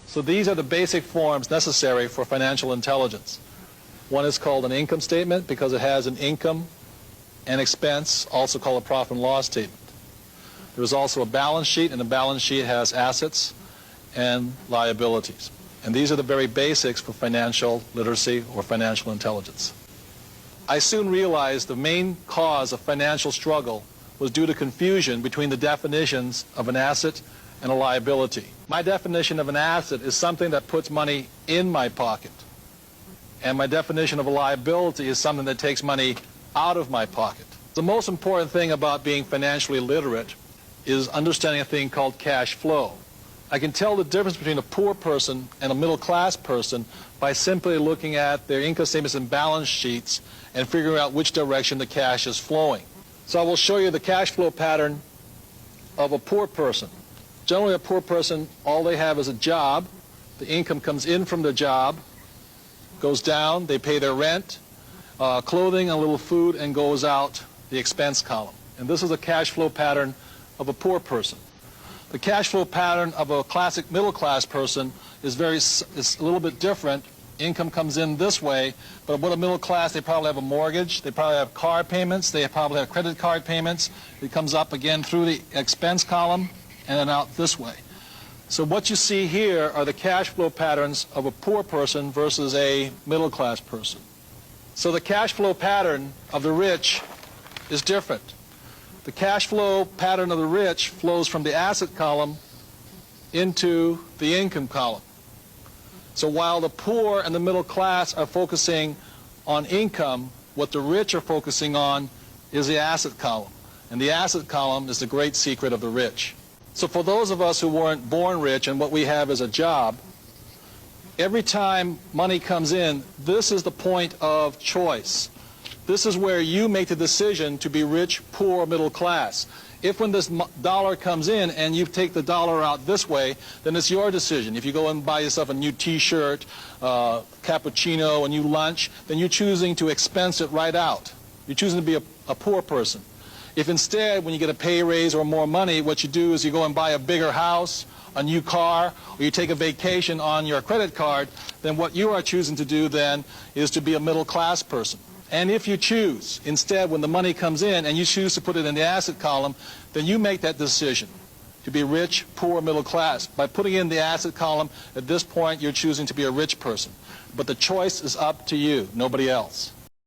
So these are the basic forms necessary for financial intelligence. One is called an income statement because it has an income and expense, also called a profit and loss statement. There is also a balance sheet, and the balance sheet has assets and liabilities. And these are the very basics for financial literacy or financial intelligence. I soon realized the main cause of financial struggle was due to confusion between the definitions of an asset and a liability. My definition of an asset is something that puts money in my pocket. And my definition of a liability is something that takes money out of my pocket. The most important thing about being financially literate is understanding a thing called cash flow. I can tell the difference between a poor person and a middle-class person by simply looking at their income statements and balance sheets and figuring out which direction the cash is flowing. So I will show you the cash flow pattern of a poor person. Generally, a poor person, all they have is a job. The income comes in from the job, goes down, they pay their rent, clothing, a little food, and goes out the expense column. And this is a cash flow pattern of a poor person. The cash flow pattern of a classic middle-class person is a little bit different. Income comes in this way, but with a middle class, they probably have a mortgage, they probably have car payments, they probably have credit card payments. It comes up again through the expense column and then out this way. So what you see here are the cash flow patterns of a poor person versus a middle-class person. So the cash flow pattern of the rich is different. The cash flow pattern of the rich flows from the asset column into the income column. So while the poor and the middle class are focusing on income, what the rich are focusing on is the asset column. And the asset column is the great secret of the rich. So for those of us who weren't born rich and what we have is a job, every time money comes in, this is the point of choice. This is where you make the decision to be rich, poor, middle class. If when this dollar comes in and you take the dollar out this way, then it's your decision. If you go and buy yourself a new t-shirt, cappuccino, a new lunch, then you're choosing to expense it right out. You're choosing to be a poor person. If instead, when you get a pay raise or more money, what you do is you go and buy a bigger house, a new car, or you take a vacation on your credit card, then what you are choosing to do then is to be a middle class person. And if you choose, instead, when the money comes in and you choose to put it in the asset column, then you make that decision to be rich, poor, middle class. By putting in the asset column, at this point, you're choosing to be a rich person. But the choice is up to you, nobody else.